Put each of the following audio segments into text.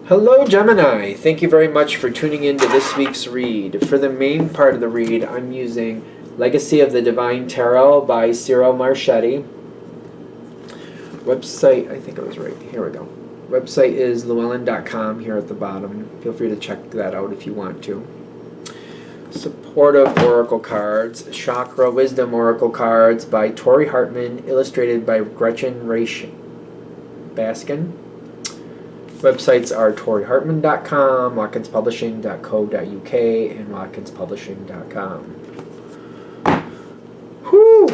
Hello, Gemini. Thank you very much for tuning in to this week's read. For the main part of the read, I'm using Legacy of the Divine Tarot by Cyril Marchetti. Website, I think it was right. Here we go. Website is llewellyn.com here at the bottom. Feel free to check that out if you want to. Supportive Oracle cards, Chakra Wisdom Oracle cards by Tori Hartman, illustrated by Gretchen Raish Baskin. Websites are torihartman.com, watkinspublishing.co.uk, and watkinspublishing.com. Whew!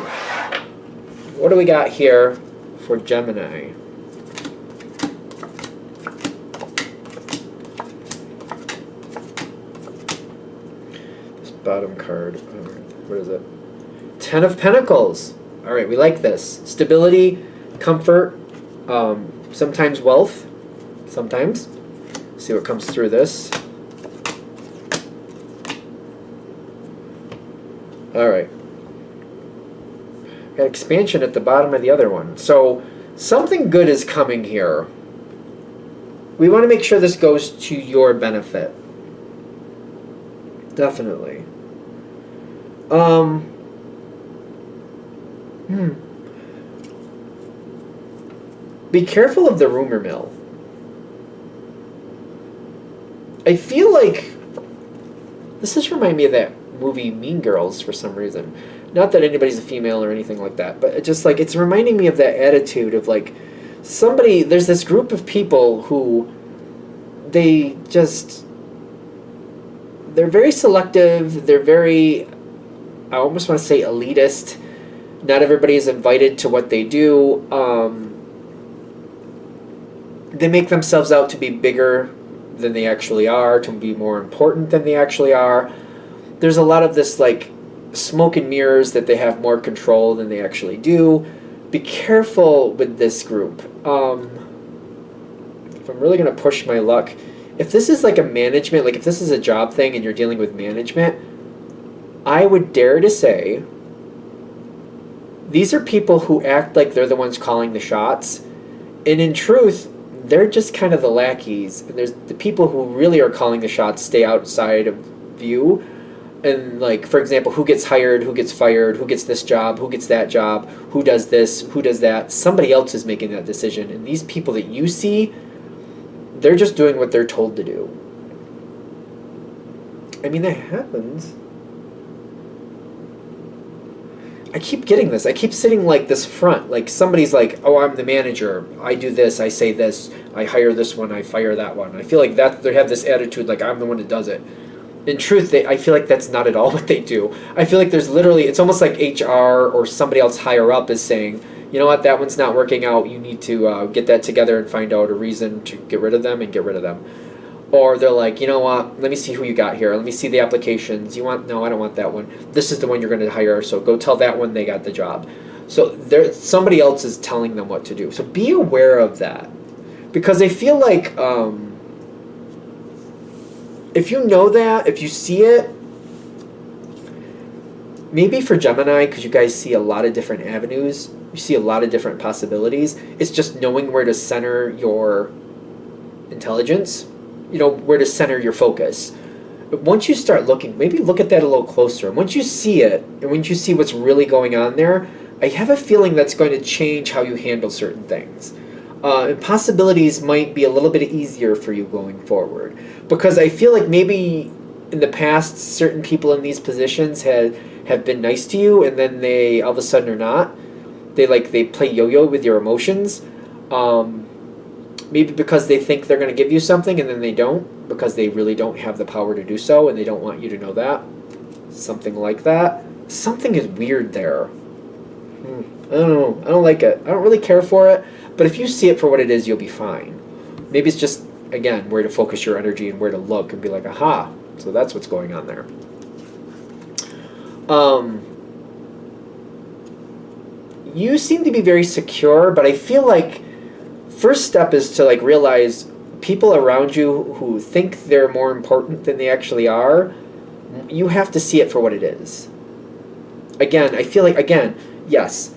What do we got here for Gemini? This bottom card, what is it? Ten of Pentacles. All right, we like this. Stability, comfort, sometimes wealth. Sometimes. See what comes through this. Alright. Got expansion at the bottom of the other one. So, something good is coming here. We want to make sure this goes to your benefit. Definitely. Be careful of the rumor mill. I feel like this just reminds me of that movie Mean Girls for some reason. Not that anybody's a female or anything like that, but it's reminding me of that attitude of like there's this group of people who they're very selective, they're very, I almost want to say elitist. Not everybody is invited to what they do. They make themselves out to be bigger than they actually are, to be more important than they actually are. There's a lot of this like smoke and mirrors that they have more control than they actually do. Be careful with this group. If I'm really going to push my luck, if this is like a management, like if this is a job thing and you're dealing with management, I would dare to say these are people who act like they're the ones calling the shots, and in truth they're just kind of the lackeys, and there's the people who really are calling the shots stay outside of view. And like, for example, who gets hired, who gets fired, who gets this job, who gets that job, who does this, who does that. Somebody else is making that decision, and these people that you see, they're just doing what they're told to do. I mean, that happens. I keep getting this. I keep sitting like this front. Like somebody's like, oh, I'm the manager. I do this. I say this. I hire this one. I fire that one. I feel like that they have this attitude like I'm the one that does it. In truth, I feel like that's not at all what they do. I feel like there's literally, it's almost like HR or somebody else higher up is saying, you know what, that one's not working out. You need to get that together and find out a reason to get rid of them and get rid of them. Or they're like, you know what, let me see who you got here. Let me see the applications. No, I don't want that one. This is the one you're going to hire, so go tell that one they got the job. So somebody else is telling them what to do. So be aware of that. Because I feel like if you know that, if you see it, maybe for Gemini, because you guys see a lot of different avenues, you see a lot of different possibilities, it's just knowing where to center your intelligence. You know, where to center your focus. But once you start looking, maybe look at that a little closer. And once you see it, and once you see what's really going on there, I have a feeling that's going to change how you handle certain things. And possibilities might be a little bit easier for you going forward. Because I feel like maybe in the past, certain people in these positions have been nice to you, and then they all of a sudden are not. They play yo-yo with your emotions. Maybe because they think they're going to give you something and then they don't, because they really don't have the power to do so and they don't want you to know that. Something like that. Something is weird there. I don't know. I don't like it. I don't really care for it, but if you see it for what it is, you'll be fine. Maybe it's just, again, where to focus your energy and where to look and be like, aha, so that's what's going on there. You seem to be very secure, but I feel like first step is to like realize people around you who think they're more important than they actually are. You have to see it for what it is. Again, I feel like, yes,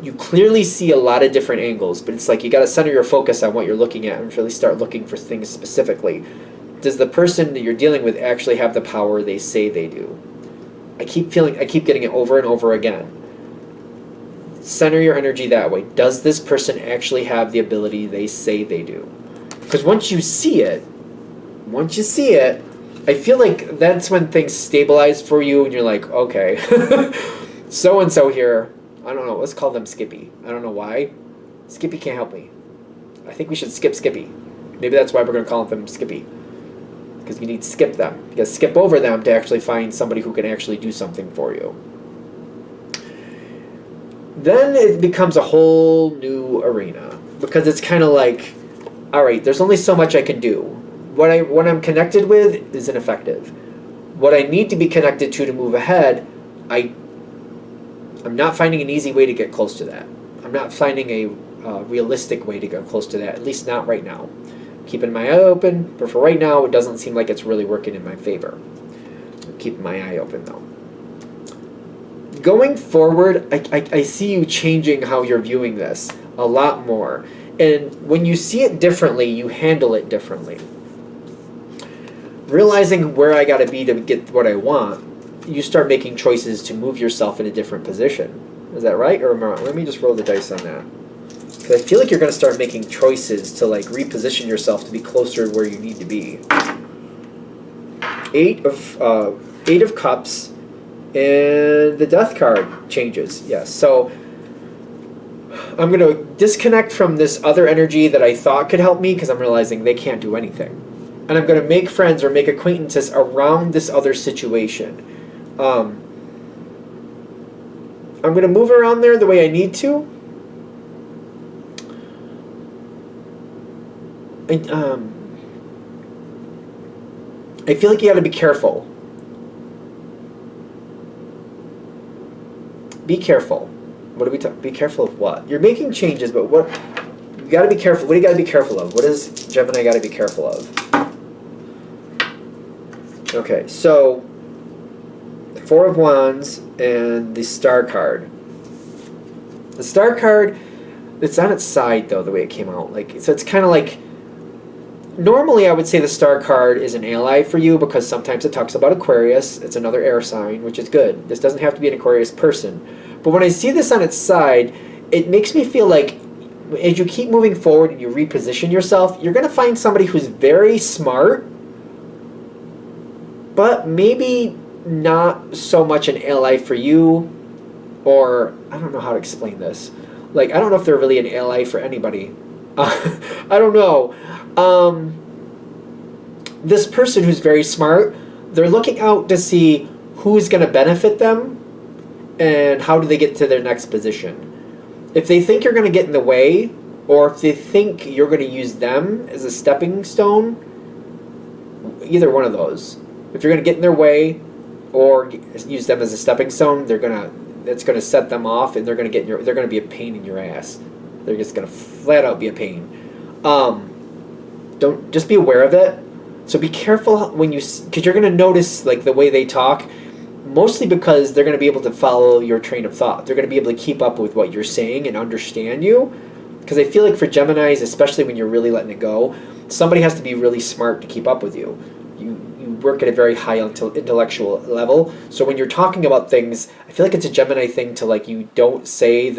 You clearly see a lot of different angles, but it's like you got to center your focus on what you're looking at and really start looking for things specifically. Does the person that you're dealing with actually have the power they say they do? I keep getting it over and over again. Center your energy that way. Does this person actually have the ability they say they do? Because once you see it, I feel like that's when things stabilize for you and you're like, okay, so-and-so here, I don't know, let's call them Skippy. I don't know why. Skippy can't help me. I think we should skip Skippy. Maybe that's why we're going to call them Skippy. Because you need to skip them. You got to skip over them to actually find somebody who can actually do something for you. Then it becomes a whole new arena. Because it's kind of like, all right, there's only so much I can do. What I'm connected with is ineffective. What I need to be connected to move ahead, I'm not finding an easy way to get close to that. I'm not finding a realistic way to get close to that, at least not right now. Keeping my eye open, but for right now, it doesn't seem like it's really working in my favor. I'm keeping my eye open, though. Going forward, I see you changing how you're viewing this a lot more. And when you see it differently, you handle it differently. Realizing where I got to be to get what I want, you start making choices to move yourself in a different position. Is that right? Or am I wrong? Let me just roll the dice on that. Because I feel like you're going to start making choices to like reposition yourself to be closer to where you need to be. Eight of Cups, and the Death card changes. Yes. So I'm going to disconnect from this other energy that I thought could help me because I'm realizing they can't do anything. And I'm going to make friends or make acquaintances around this other situation. I'm going to move around there the way I need to. I feel like you got to be careful. Be careful. What are we talking? Be careful of what? You're making changes, but what? You got to be careful. What do you got to be careful of? What does Gemini got to be careful of? Okay, so Four of Wands and the Star card. The Star card, it's on its side though, the way it came out. Like, so it's kind of like, normally I would say the Star card is an ally for you because sometimes it talks about Aquarius. It's another air sign, which is good. This doesn't have to be an Aquarius person. But when I see this on its side, it makes me feel like as you keep moving forward and you reposition yourself, you're going to find somebody who's very smart, but maybe not so much an ally for you, or I don't know how to explain this. Like, I don't know if they're really an ally for anybody. I don't know. This person who's very smart, they're looking out to see who's going to benefit them and how do they get to their next position. If they think you're going to get in the way, or if they think you're going to use them as a stepping stone, either one of those. If you're going to get in their way or use them as a stepping stone, that's going to set them off, and they're going to be a pain in your ass. They're just going to flat out be a pain. Just be aware of it. So be careful because you're going to notice like the way they talk, mostly because they're going to be able to follow your train of thought. They're going to be able to keep up with what you're saying and understand you. Because I feel like for Geminis, especially when you're really letting it go, somebody has to be really smart to keep up with you. You work at a very high intellectual level. So when you're talking about things, I feel like it's a Gemini thing to like you don't say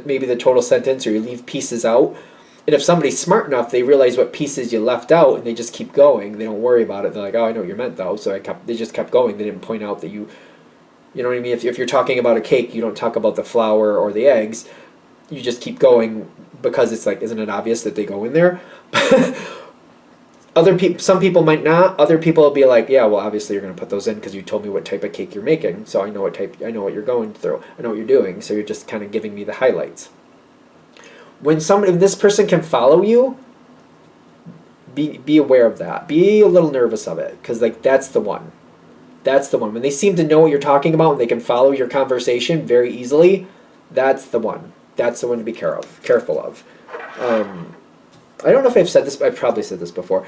maybe the total sentence, or you leave pieces out. And if somebody's smart enough, they realize what pieces you left out, and they just keep going. They don't worry about it. They're like, oh, I know what you meant though. So they just kept going. They didn't point out that you know what I mean? If you're talking about a cake, you don't talk about the flour or the eggs. You just keep going because it's like, isn't it obvious that they go in there? Some people might not. Other people will be like, yeah, well, obviously you're going to put those in because you told me what type of cake you're making, so I know what you're going through. I know what you're doing, so you're just kind of giving me the highlights. If this person can follow you, be aware of that. Be a little nervous of it, because like that's the one. That's the one. When they seem to know what you're talking about and they can follow your conversation very easily, that's the one. That's the one to be careful of. I don't know if I've said this, I've probably said this before.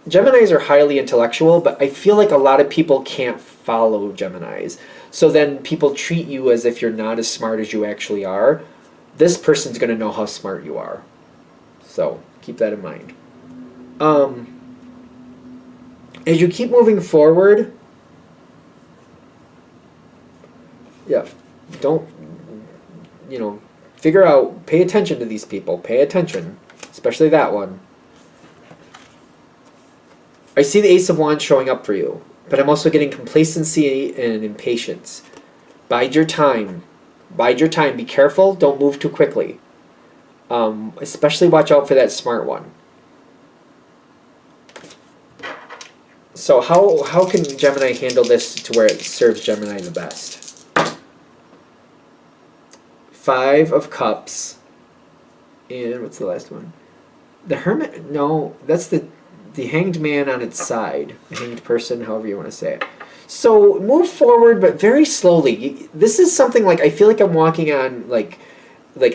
Geminis are highly intellectual, but I feel like a lot of people can't follow Geminis. So then people treat you as if you're not as smart as you actually are. this person's going to know how smart you are. So keep that in mind. As you keep moving forward, yeah, don't, figure out, pay attention to these people. Pay attention, especially that one. I see the Ace of Wands showing up for you, but I'm also getting complacency and impatience. Bide your time. Bide your time. Be careful. Don't move too quickly. Especially watch out for that smart one. So how can Gemini handle this to where it serves Gemini the best? 5 of Cups. And what's the last one? The Hermit. No, that's the Hanged Man on its side. The Hanged Person, however you want to say it. So move forward, but very slowly. This is something like I feel like I'm walking on like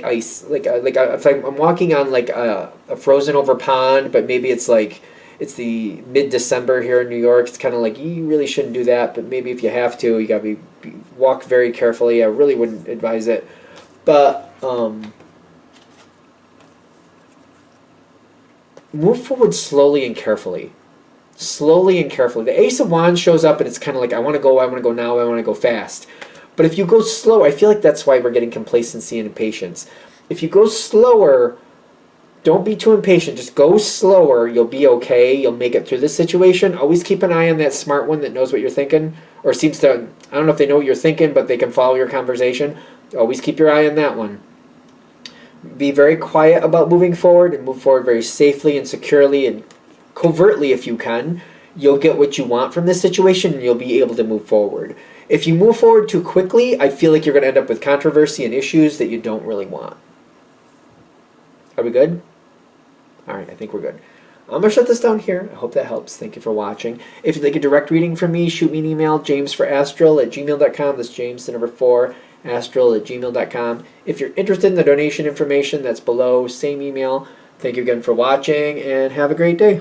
ice, I'm walking on like a frozen over pond, but maybe it's like it's the mid-December here in New York. It's kind of like you really shouldn't do that, but maybe if you have to, you gotta walk very carefully. I really wouldn't advise it, but move forward slowly and carefully. Slowly and carefully. The Ace of Wands shows up and it's kind of like, I want to go now, I want to go fast. But if you go slow, I feel like that's why we're getting complacency and impatience. If you go slower, don't be too impatient. Just go slower. You'll be okay. You'll make it through this situation. Always keep an eye on that smart one that knows what you're thinking, or seems to, I don't know if they know what you're thinking, but they can follow your conversation. Always keep your eye on that one. Be very quiet about moving forward and move forward very safely and securely and covertly if you can. You'll get what you want from this situation and you'll be able to move forward. If you move forward too quickly, I feel like you're going to end up with controversy and issues that you don't really want. Are we good? All right, I think we're good. I'm going to shut this down here. I hope that helps. Thank you for watching. If you'd like a direct reading from me, shoot me an email, jamesforastral@gmail.com. That's James, the number 4, astral@gmail.com. If you're interested in the donation information, that's below. Same email. Thank you again for watching, and have a great day.